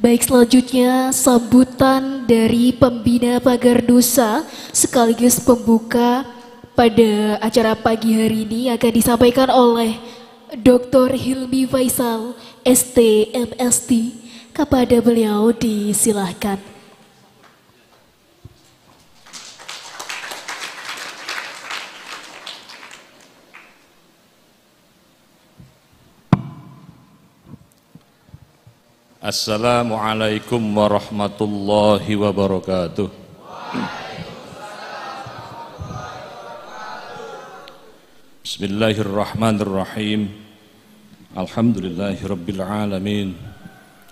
Baik, selanjutnya sambutan dari pembina Pagar Nusa sekaligus pembuka pada acara pagi hari ini akan disampaikan oleh Dr. Hilmi Faisal, ST MST. Kepada beliau disilahkan. Assalamualaikum warahmatullahi wabarakatuh. Bismillahirrahmanirrahim. Alhamdulillahirabbil alamin.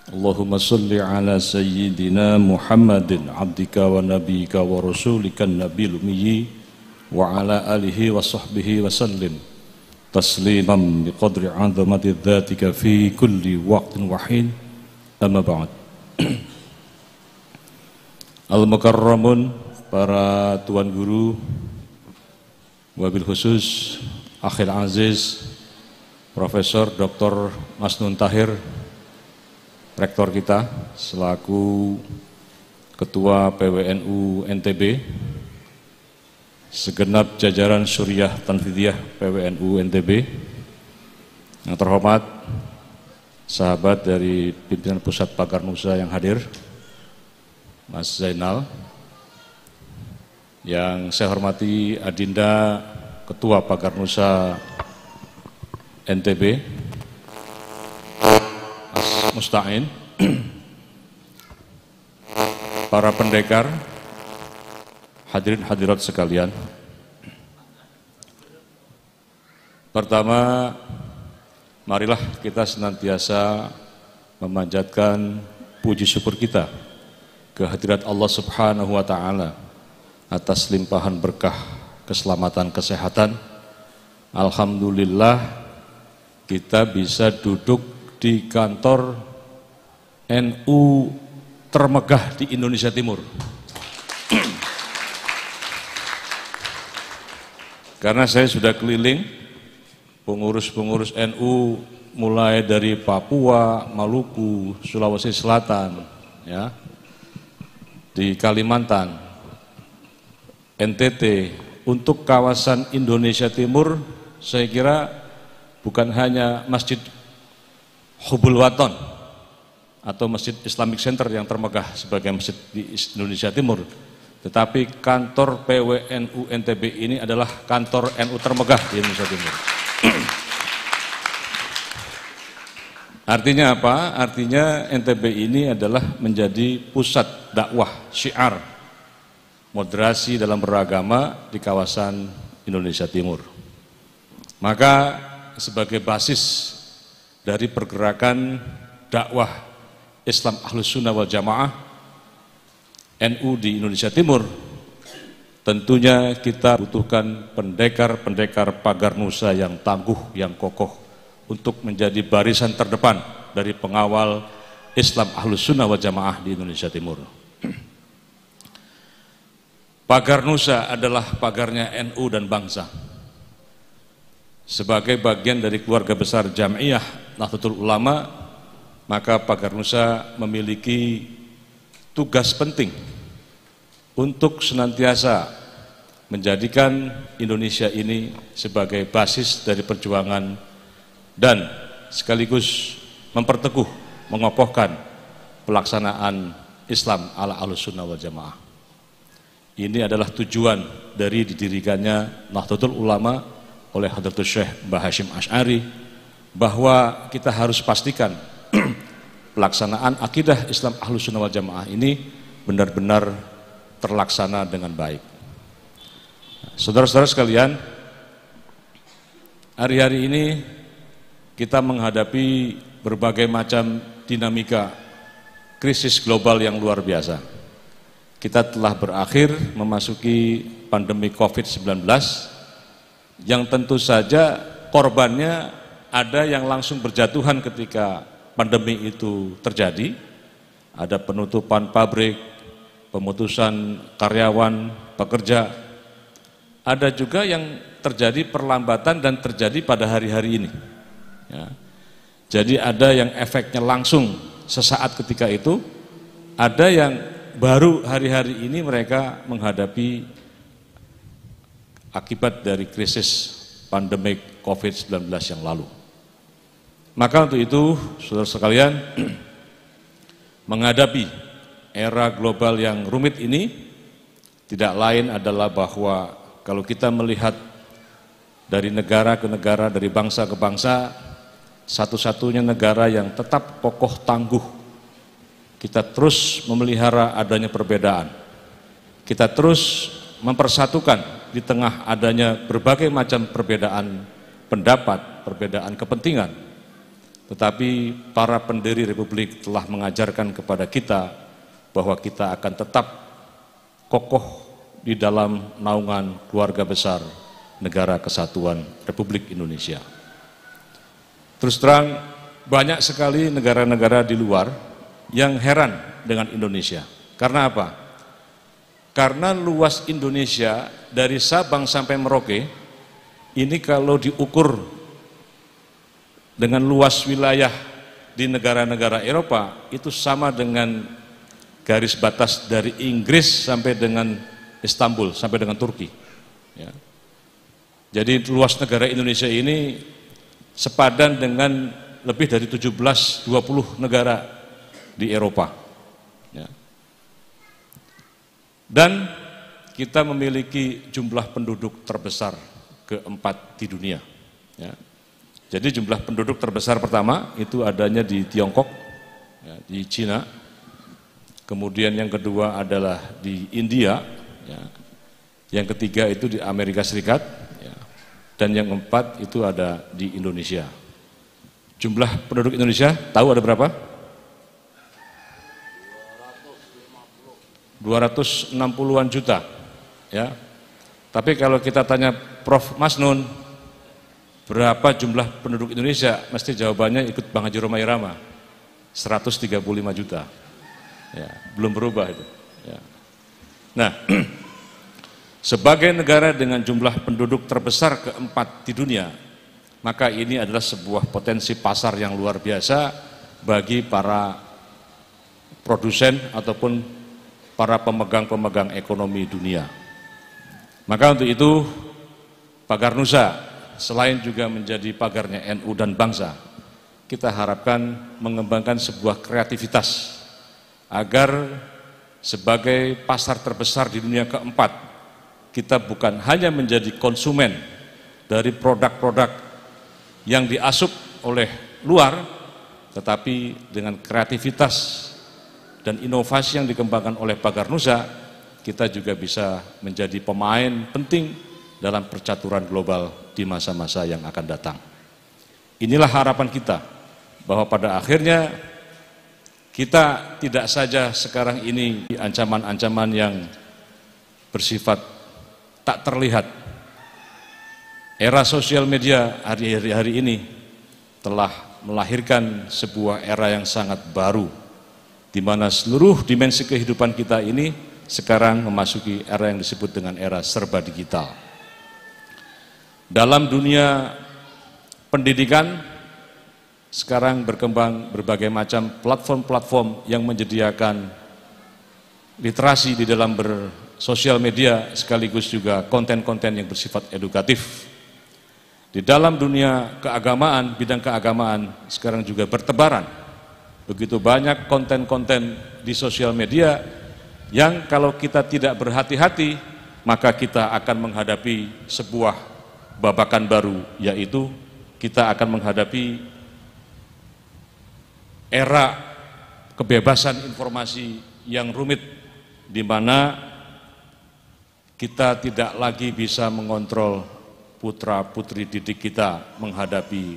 Allahumma salli ala sayyidina Muhammadin abdika wa nabiyyika wa rasulika nabiyil ummi wa ala alihi wa sahbihi wa sallim tasliman biqadri 'azamati dzatika fi kulli waqtin wa hin. Amma ba'd. Al-Mukarramun, para tuan guru, wabil khusus Akhil Aziz Profesor Dr. Masnun Tahir, rektor kita selaku Ketua PWNU NTB, segenap jajaran Suriah Tanfidiyah PWNU NTB, yang terhormat sahabat dari pimpinan Pusat Pagar Nusa yang hadir, Mas Zainal, yang saya hormati Adinda Ketua Pagar Nusa NTB, Mas Musta'in, para pendekar, hadirin hadirat sekalian. Pertama, marilah kita senantiasa memanjatkan puji syukur kita kehadirat Allah Subhanahu wa Ta'ala atas limpahan berkah keselamatan kesehatan. Alhamdulillah kita bisa duduk di kantor NU termegah di Indonesia Timur. Karena saya sudah keliling pengurus-pengurus NU mulai dari Papua, Maluku, Sulawesi Selatan, ya, di Kalimantan, NTT, untuk kawasan Indonesia Timur. Saya kira bukan hanya Masjid Hubul Waton atau Masjid Islamic Center yang termegah sebagai masjid di Indonesia Timur, tetapi kantor PWNU NTB ini adalah kantor NU termegah di Indonesia Timur. Artinya apa? Artinya NTB ini adalah menjadi pusat dakwah syiar moderasi dalam beragama di kawasan Indonesia Timur. Maka sebagai basis dari pergerakan dakwah Islam Ahlus Sunnah wal Jamaah NU di Indonesia Timur, tentunya kita butuhkan pendekar-pendekar Pagar Nusa yang tangguh, yang kokoh untuk menjadi barisan terdepan dari pengawal Islam Ahlus Sunnah wal Jamaah di Indonesia Timur. Pagar Nusa adalah pagarnya NU dan bangsa. Sebagai bagian dari keluarga besar Jam'iyah Nahdlatul Ulama, maka Pagar Nusa memiliki tugas penting untuk senantiasa menjadikan Indonesia ini sebagai basis dari perjuangan dan sekaligus memperteguh, mengokohkan pelaksanaan Islam ala Ahlus Sunnah wal Jamaah. Ini adalah tujuan dari didirikannya Nahdlatul Ulama oleh Hadratus Syekh Mbah Hashim Asy'ari, bahwa kita harus pastikan pelaksanaan akidah Islam Ahlus Sunnah wal Jamaah ini benar-benar terlaksana dengan baik. Saudara-saudara sekalian, hari-hari ini kita menghadapi berbagai macam dinamika krisis global yang luar biasa. Kita telah berakhir memasuki pandemi COVID-19 yang tentu saja korbannya ada yang langsung berjatuhan ketika pandemi itu terjadi. Ada penutupan pabrik, pemutusan karyawan, pekerja. Ada juga yang terjadi perlambatan dan terjadi pada hari-hari ini. Ya. Jadi ada yang efeknya langsung sesaat ketika itu, ada yang baru hari-hari ini mereka menghadapi akibat dari krisis pandemik COVID-19 yang lalu. Maka untuk itu, saudara sekalian, menghadapi era global yang rumit ini, tidak lain adalah bahwa kalau kita melihat dari negara ke negara, dari bangsa ke bangsa, satu-satunya negara yang tetap kokoh tangguh, kita terus memelihara adanya perbedaan. Kita terus mempersatukan di tengah adanya berbagai macam perbedaan pendapat, perbedaan kepentingan. Tetapi para pendiri Republik telah mengajarkan kepada kita bahwa kita akan tetap kokoh di dalam naungan keluarga besar Negara Kesatuan Republik Indonesia. Terus terang, banyak sekali negara-negara di luar yang heran dengan Indonesia. Karena apa? Karena luas Indonesia dari Sabang sampai Merauke, ini kalau diukur dengan luas wilayah di negara-negara Eropa, itu sama dengan garis batas dari Inggris sampai dengan Istanbul, sampai dengan Turki. Ya. Jadi luas negara Indonesia ini sepadan dengan lebih dari 17-20 negara di Eropa. Ya. Dan kita memiliki jumlah penduduk terbesar keempat di dunia. Ya. Jadi jumlah penduduk terbesar pertama itu adanya di Tiongkok, ya, di Cina. Kemudian yang kedua adalah di India, ya. Yang ketiga itu di Amerika Serikat, ya. Dan yang keempat itu ada di Indonesia. Jumlah penduduk Indonesia tahu ada berapa? 260-an juta, ya. Tapi kalau kita tanya Prof. Masnun, berapa jumlah penduduk Indonesia? Mesti jawabannya ikut Bang Haji Roma Irama, 135 juta. Ya, belum berubah itu. Ya. Nah, sebagai negara dengan jumlah penduduk terbesar keempat di dunia, maka ini adalah sebuah potensi pasar yang luar biasa bagi para produsen ataupun para pemegang-pemegang ekonomi dunia. Maka untuk itu, Pagar Nusa selain juga menjadi pagarnya NU dan bangsa, kita harapkan mengembangkan sebuah kreativitas agar sebagai pasar terbesar di dunia keempat, kita bukan hanya menjadi konsumen dari produk-produk yang diasup oleh luar, tetapi dengan kreativitas dan inovasi yang dikembangkan oleh Pagar Nusa, kita juga bisa menjadi pemain penting dalam percaturan global di masa-masa yang akan datang. Inilah harapan kita, bahwa pada akhirnya kita tidak saja sekarang ini di ancaman-ancaman yang bersifat tak terlihat. Era sosial media hari ini telah melahirkan sebuah era yang sangat baru, di mana seluruh dimensi kehidupan kita ini sekarang memasuki era yang disebut dengan era serba digital. Dalam dunia pendidikan, sekarang berkembang berbagai macam platform-platform yang menyediakan literasi di dalam bersosial media, sekaligus juga konten-konten yang bersifat edukatif. Di dalam dunia keagamaan, bidang keagamaan sekarang juga bertebaran begitu banyak konten-konten di sosial media yang kalau kita tidak berhati-hati, maka kita akan menghadapi sebuah babakan baru, yaitu kita akan menghadapi era kebebasan informasi yang rumit, di mana kita tidak lagi bisa mengontrol putra-putri didik kita menghadapi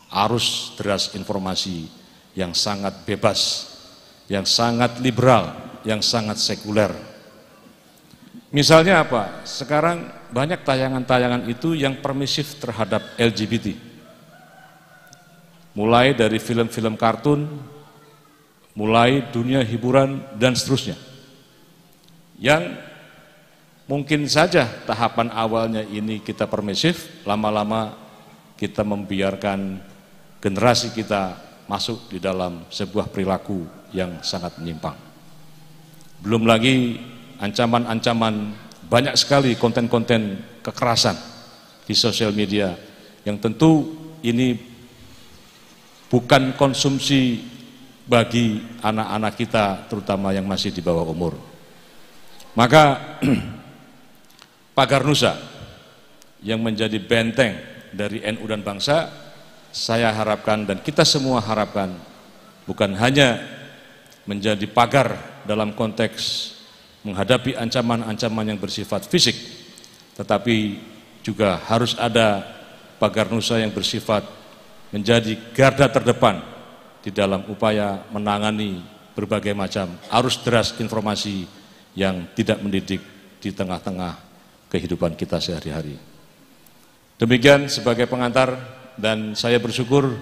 arus deras informasi yang sangat bebas, yang sangat liberal, yang sangat sekuler. Misalnya apa? Sekarang banyak tayangan-tayangan itu yang permisif terhadap LGBT. Mulai dari film-film kartun, mulai dunia hiburan, dan seterusnya. Yang mungkin saja tahapan awalnya ini kita permisif, lama-lama kita membiarkan generasi kita masuk di dalam sebuah perilaku yang sangat menyimpang. Belum lagi ancaman-ancaman, banyak sekali konten-konten kekerasan di sosial media yang tentu ini bukan konsumsi bagi anak-anak kita, terutama yang masih di bawah umur. Maka Pagar Nusa yang menjadi benteng dari NU dan bangsa, saya harapkan dan kita semua harapkan bukan hanya menjadi pagar dalam konteks menghadapi ancaman-ancaman yang bersifat fisik, tetapi juga harus ada Pagar Nusa yang bersifat menjadi garda terdepan di dalam upaya menangani berbagai macam arus deras informasi yang tidak mendidik di tengah-tengah kehidupan kita sehari-hari. Demikian sebagai pengantar, dan saya bersyukur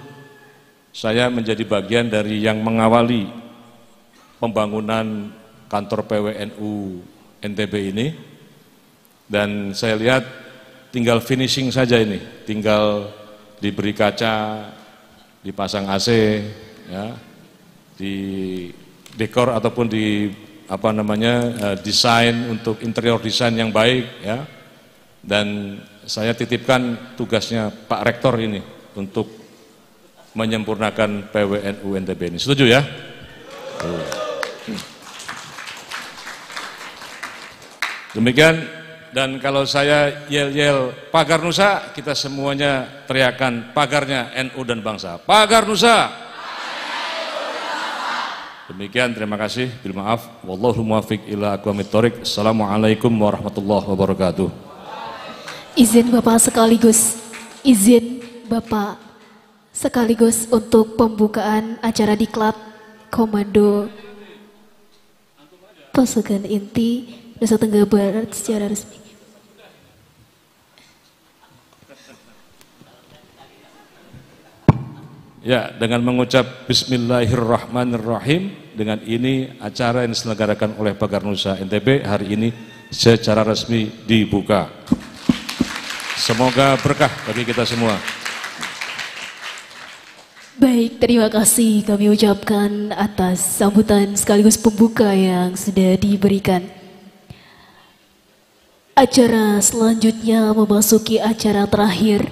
saya menjadi bagian dari yang mengawali pembangunan kantor PWNU NTB ini, dan saya lihat tinggal finishing saja ini, tinggal diberi kaca, dipasang AC, ya, di dekor ataupun di desain untuk interior desain yang baik, ya. Dan saya titipkan tugasnya Pak Rektor ini untuk menyempurnakan PWNU NTB ini. Setuju ya? Demikian, dan kalau saya yel-yel Pagar Nusa, kita semuanya teriakan pagarnya NU dan bangsa. Pagar Nusa. Demikian, terima kasih. Bil maaf, wallahu muwaffiq ila aqwamit thoriq. Assalamualaikum warahmatullahi wabarakatuh. Izin Bapak sekaligus untuk pembukaan acara diklat Komando Pasukan Inti Nusa Tenggara Barat secara resmi. Ya, dengan mengucap Bismillahirrahmanirrahim, dengan ini acara yang diselenggarakan oleh Pagar Nusa NTB hari ini secara resmi dibuka. Semoga berkah bagi kita semua. Baik, terima kasih kami ucapkan atas sambutan sekaligus pembuka yang sudah diberikan. Acara selanjutnya memasuki acara terakhir.